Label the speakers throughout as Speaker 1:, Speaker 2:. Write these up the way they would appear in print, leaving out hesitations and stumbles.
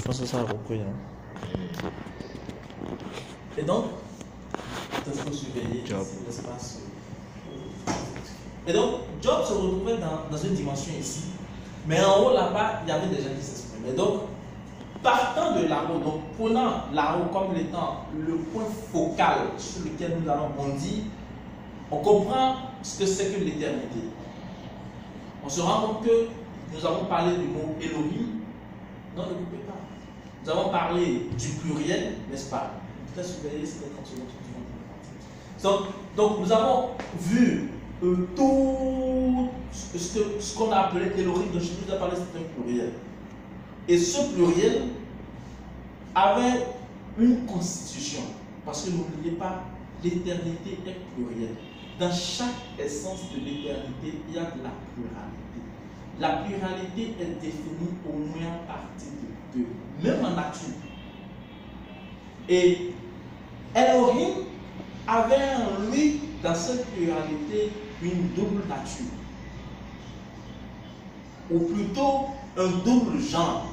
Speaker 1: pense que ça a compris. Hein.
Speaker 2: Et donc, il faut surveiller
Speaker 1: Job.
Speaker 2: l'espace. Et donc, Job se retrouvait dans une dimension ici. Mais en haut, là-bas, il y avait des gens qui s'exprimaient. Donc, partant de là-haut, donc prenant là-haut comme étant le point focal sur lequel nous allons bondir, on comprend ce que c'est que l'éternité. On se rend compte que nous avons parlé du mot Elohim. Non, ne coupez pas. Nous avons parlé du pluriel, n'est-ce pas? Peut-être surveiller, c'était 30 secondes. Donc, nous avons vu tout ce qu'on a appelé Elohim, dont je vous ai parlé, c'est un pluriel. Et ce pluriel avait une constitution. Parce que n'oubliez pas, l'éternité est plurielle. Dans chaque essence de l'éternité, il y a de la pluralité. La pluralité est définie au moins à partir de deux, même en nature. Et Elohim avait en lui, dans cette pluralité, une double nature. Ou plutôt un double genre.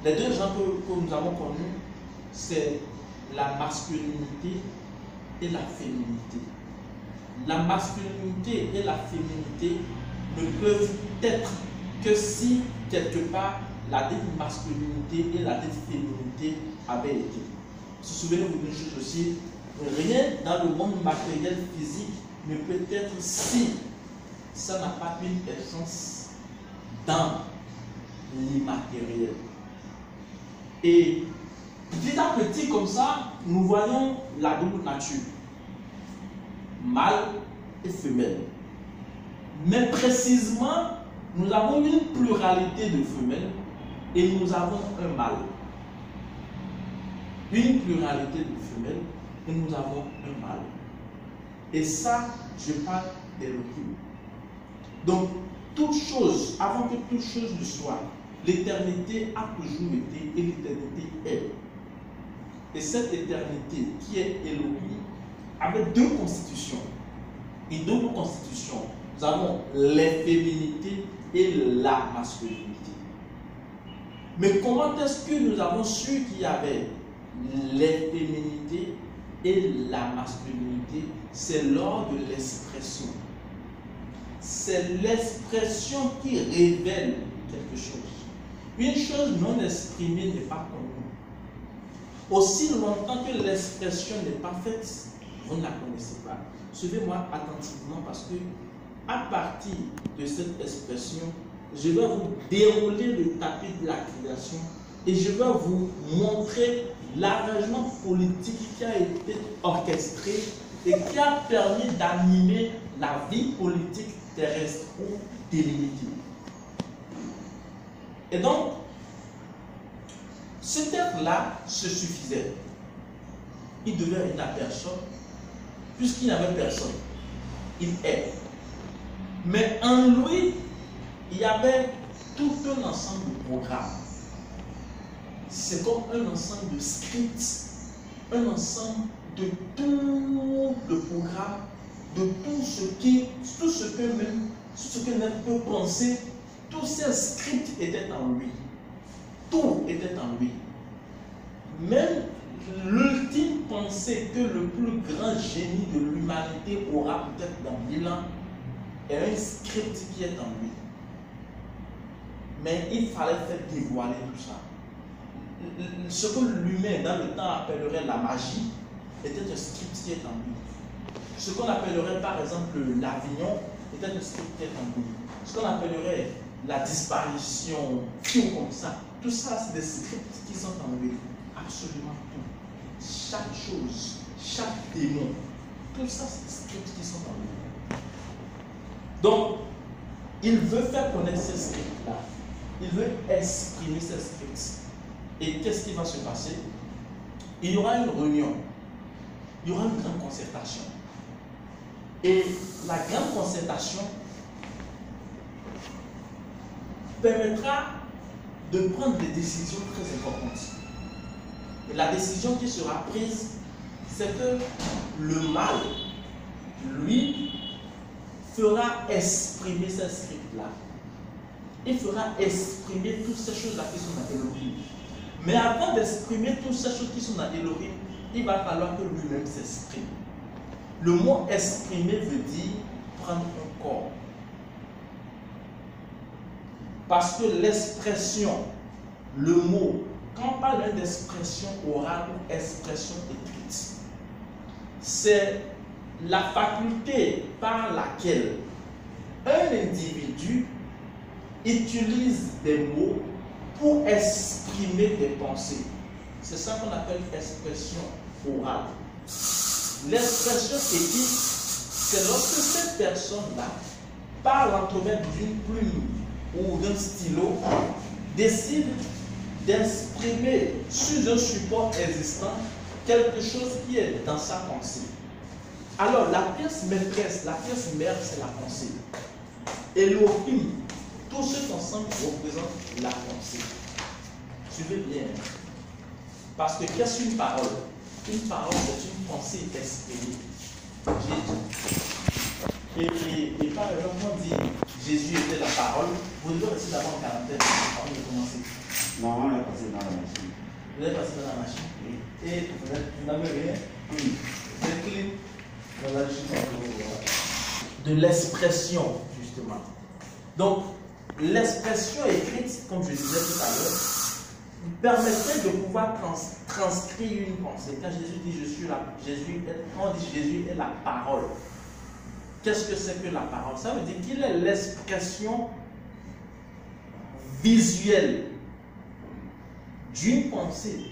Speaker 2: Les deux genres que nous avons connus, c'est la masculinité et la féminité. La masculinité et la féminité ne peuvent être que si, quelque part, la dite masculinité et la dite féminité avaient été. Souvenez-vous d'une chose aussi, rien dans le monde matériel physique ne peut être si ça n'a pas une essence dans l'immatériel. Et petit à petit, comme ça, nous voyons la double nature, mâle et femelle. Mais précisément, nous avons une pluralité de femelles et nous avons un mâle. Une pluralité de femelles et nous avons un mâle. Et ça, je parle d'Elohim. Donc, toute chose, avant que toute chose ne soit, l'éternité a toujours été et l'éternité est. Et cette éternité qui est Elohim avait deux constitutions. Une double constitution. Nous avons les féminités et la masculinité. Mais comment est-ce que nous avons su qu'il y avait les féminités et la masculinité? C'est lors de l'expression. C'est l'expression qui révèle quelque chose. Une chose non exprimée n'est pas connue. Aussi longtemps que l'expression n'est pas faite, vous ne la connaissez pas. Suivez-moi attentivement parce que à partir de cette expression, je vais vous dérouler le tapis de la création et je vais vous montrer l'arrangement politique qui a été orchestré et qui a permis d'animer la vie politique terrestre ou de l'unité. Et donc, cet être-là se suffisait. Il devait être la personne, puisqu'il n'y avait personne. Il est. Mais en lui, il y avait tout un ensemble de programmes. C'est comme un ensemble de scripts, un ensemble de tout le programme, de tout ce que l'être peut penser. Tous ces scripts étaient en lui. Tout était en lui. Même l'ultime pensée que le plus grand génie de l'humanité aura peut-être dans 1000 ans est un script qui est en lui. Mais il fallait faire dévoiler tout ça. Ce que l'humain dans le temps appellerait la magie était un script qui est en lui. Ce qu'on appellerait par exemple l'Avignon était un script qui est en lui. Ce qu'on appellerait la disparition, tout comme ça. Tout ça, c'est des scripts qui sont en lui. Absolument tout. Chaque chose, chaque démon, tout ça, c'est des scripts qui sont en lui. Donc, il veut faire connaître ces scripts-là. Il veut exprimer ces scripts. Et qu'est-ce qui va se passer? Il y aura une réunion. Il y aura une grande concertation. Et la grande concertation permettra de prendre des décisions très importantes. Et la décision qui sera prise, c'est que le mal, lui, fera exprimer ces scripts-là. il fera exprimer toutes ces choses-là qui sont dans Elohim. Mais avant d'exprimer toutes ces choses qui sont dans Elohim, il va falloir que lui-même s'exprime. Le mot exprimer veut dire prendre un corps. Parce que l'expression, le mot, quand on parle d'expression orale ou expression écrite, c'est la faculté par laquelle un individu utilise des mots pour exprimer des pensées. C'est ça qu'on appelle expression orale. L'expression écrite, c'est lorsque cette personne-là, par l'entremettre d'une plume ou d'un stylo, décide d'exprimer sur un support existant quelque chose qui est dans sa pensée. Alors, la pièce maîtresse, la pièce mère, c'est la pensée. Elohim, tout cet ensemble représente la pensée. Suivez bien. Parce que qu'est-ce qu'une parole? Une parole, c'est une pensée exprimée. Et par exemple, on dit Jésus était la parole, vous devez rester d'abord en quarantaine avant de commencer.
Speaker 1: Non, on est passé dans la machine.
Speaker 2: Vous êtes passé dans la machine. Oui. Et vous n'avez rien. Oui. Vous êtes clean. Voilà, de l'expression, justement. Donc, l'expression écrite, comme je disais tout à l'heure, permettrait de pouvoir transcrire une pensée. Quand Jésus dit Jésus est la parole. Qu'est-ce que c'est que la parole? Ça veut dire qu'il est l'expression visuelle d'une pensée.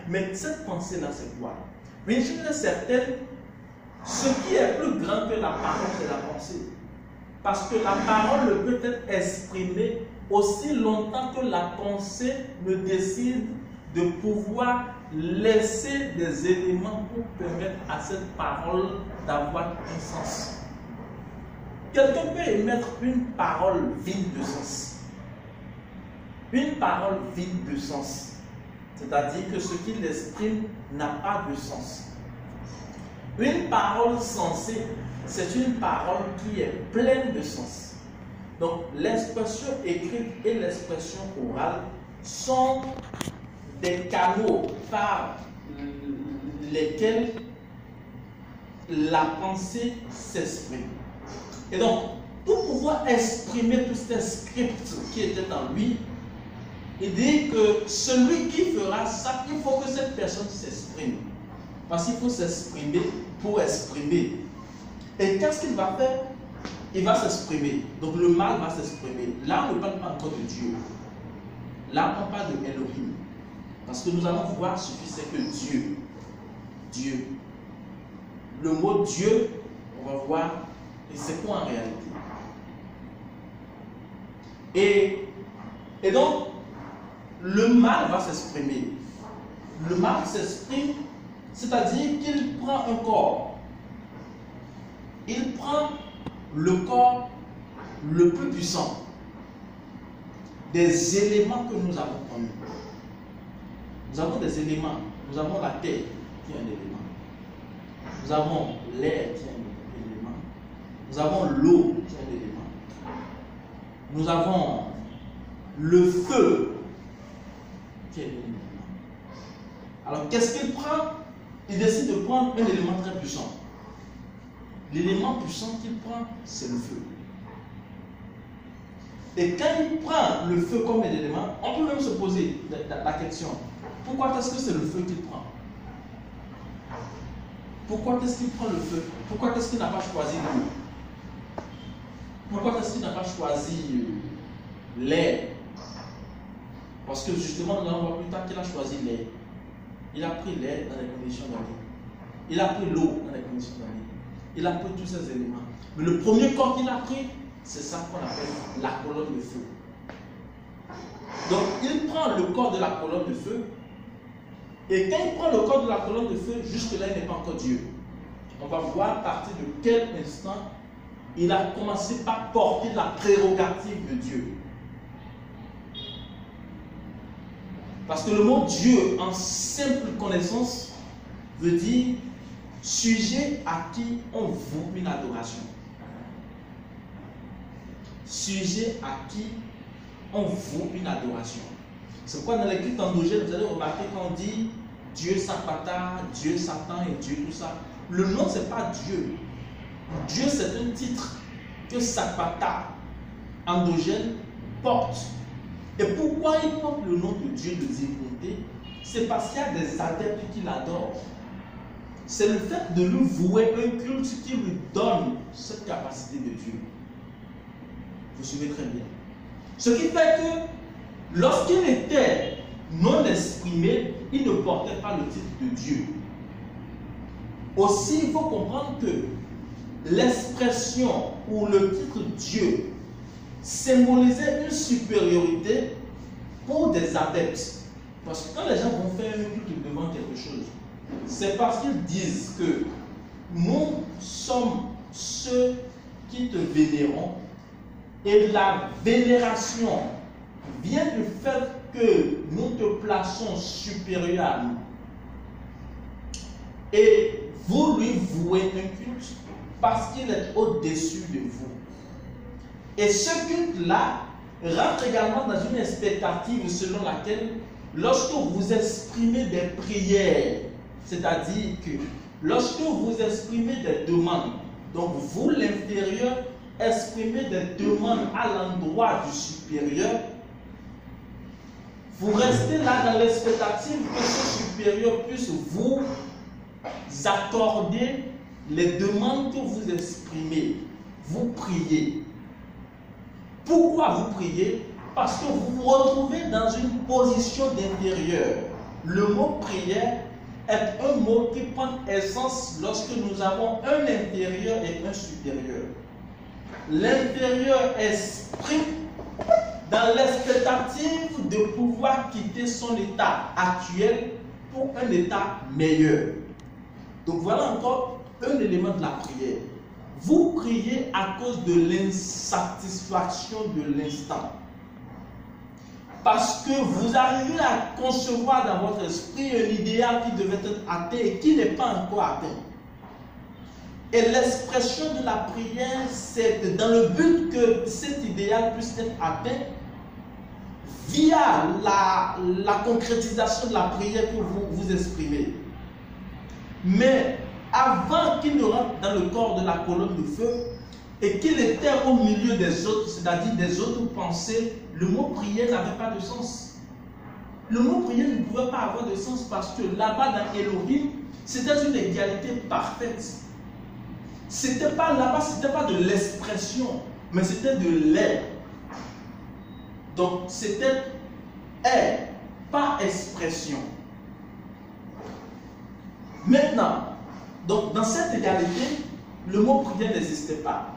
Speaker 2: Mais cette pensée-là, c'est quoi? Une chose est certaine, ce qui est plus grand que la parole, c'est la pensée. Parce que la parole ne peut être exprimée aussi longtemps que la pensée ne décide de pouvoir laisser des éléments pour permettre à cette parole d'avoir un sens. Quelqu'un peut émettre une parole vide de sens. Une parole vide de sens. C'est-à-dire que ce qu'il exprime n'a pas de sens. Une parole sensée, c'est une parole qui est pleine de sens. Donc, l'expression écrite et l'expression orale sont des canaux par lesquels la pensée s'exprime. Et donc, pour pouvoir exprimer tous ces scripts qui étaient en lui, il dit que celui qui fera ça, il faut que cette personne s'exprime. Parce qu'il faut s'exprimer pour exprimer. Et qu'est-ce qu'il va faire? Il va s'exprimer. Donc le mal va s'exprimer. Là, on ne parle pas encore de Dieu. Là, on parle de Elohim. Parce que nous allons voir ce que c'est que Dieu. Dieu. Le mot Dieu, on va voir, et c'est quoi en réalité. Et donc, le mal va s'exprimer. Le mal s'exprime, c'est-à-dire qu'il prend un corps. Il prend le corps le plus puissant des éléments que nous avons connus. Nous avons des éléments. Nous avons la terre qui est un élément. Nous avons l'air qui est un élément. Nous avons l'eau qui est un élément. Nous avons le feu qui est un élément. Alors qu'est-ce qu'il prend? Il décide de prendre un élément très puissant. L'élément puissant qu'il prend, c'est le feu. Et quand il prend le feu comme un élément, on peut même se poser la question, pourquoi est-ce que c'est le feu qu'il prend? Pourquoi est-ce qu'il prend le feu? Pourquoi est-ce qu'il n'a pas choisi l'eau? Pourquoi est-ce qu'il n'a pas choisi l'air? Parce que justement, nous allons voir plus tard qu'il a choisi l'air. Il a pris l'air dans les conditions d'année. Il a pris l'eau dans les conditions d'année. Il a pris tous ces éléments. Mais le premier corps qu'il a pris, c'est ça qu'on appelle la colonne de feu. Donc, il prend le corps de la colonne de feu. Et quand il prend le corps de la colonne de feu, jusque-là, il n'est pas encore Dieu. On va voir à partir de quel instant il a commencé par porter la prérogative de Dieu. Parce que le mot Dieu, en simple connaissance, veut dire sujet à qui on voue une adoration. sujet à qui on voue une adoration. C'est pourquoi dans les cultes endogènes, vous allez remarquer qu'on dit Dieu Sakpata, Dieu Satan et Dieu tout ça. Le nom, ce n'est pas Dieu. Dieu, c'est un titre que Sakpata endogène porte. Et pourquoi il porte le nom de Dieu de divinité? C'est parce qu'il y a des adeptes qui l'adorent. C'est le fait de lui vouer un culte qui lui donne cette capacité de Dieu. Vous suivez très bien. Ce qui fait que lorsqu'il était non exprimé, il ne portait pas le titre de Dieu. Aussi, il faut comprendre que l'expression ou le titre Dieu symbolisait une supériorité pour des adeptes. Parce que quand les gens vont faire un culte devant quelque chose, c'est parce qu'ils disent que nous sommes ceux qui te vénérons et la vénération vient du fait que nous te plaçons supérieur à nous. Et vous lui vouez un culte parce qu'il est au-dessus de vous. Et ce culte-là rentre également dans une expectative selon laquelle lorsque vous exprimez des prières, c'est-à-dire que lorsque vous exprimez des demandes, donc vous, l'inférieur, exprimez des demandes à l'endroit du supérieur, vous restez là dans l'expectative que ce supérieur puisse vous accorder les demandes que vous exprimez. Vous priez. Pourquoi vous priez? Parce que vous vous retrouvez dans une position d'intérieur. Le mot prière est un mot qui prend essence lorsque nous avons un inférieur et un supérieur. L'inférieur exprime dans l'expectative de pouvoir quitter son état actuel pour un état meilleur. Donc voilà encore un élément de la prière. Vous priez à cause de l'insatisfaction de l'instant. Parce que vous arrivez à concevoir dans votre esprit un idéal qui devait être atteint et qui n'est pas encore atteint. Et l'expression de la prière, c'est dans le but que cet idéal puisse être atteint via la concrétisation de la prière que vous exprimez. Mais avant qu'il ne rentre dans le corps de la colonne de feu et qu'il était au milieu des autres, c'est-à-dire des autres pensées, le mot prière n'avait pas de sens. Le mot prière ne pouvait pas avoir de sens parce que là-bas dans Elohim, c'était une égalité parfaite. C'était pas là-bas, c'était pas de l'expression, mais c'était de l'air. Donc c'était air, pas expression. Maintenant, donc dans cette égalité, le mot prière n'existait pas.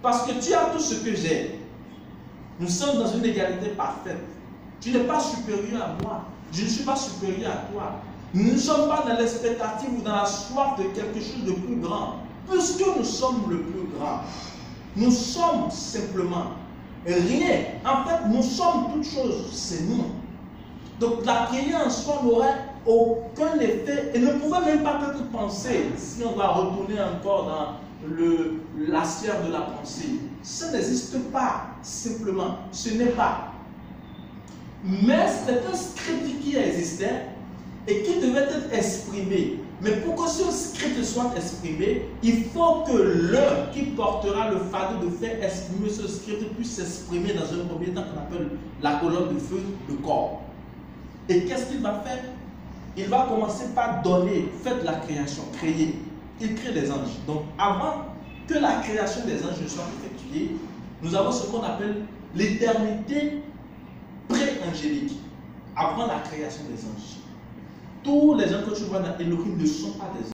Speaker 2: Parce que tu as tout ce que j'ai. Nous sommes dans une égalité parfaite. Tu n'es pas supérieur à moi. Je ne suis pas supérieur à toi. Nous ne sommes pas dans l'expectative ou dans la soif de quelque chose de plus grand. Puisque nous sommes le plus grand. Nous sommes simplement rien. En fait, nous sommes toutes choses. C'est nous. Donc la prière en soi n'aurait aucun effet et ne pouvait même pas être pensée. Si on va retourner encore dans la sphère de la pensée, ça n'existe pas simplement, ce n'est pas. Mais c'est un script qui existait et qui devait être exprimé. Mais pour que ce script soit exprimé, il faut que l'un qui portera le fardeau de faire exprimer ce script puisse s'exprimer dans un premier temps qu'on appelle la colonne de feu, le corps. Et qu'est-ce qu'il va faire? Il va commencer par donner, faites la création, créer. Il crée des anges. Donc avant que la création des anges soit effectuée, nous avons ce qu'on appelle l'éternité pré-angélique, avant la création des anges. Tous les gens que tu vois dans Elohim ne sont pas des anges.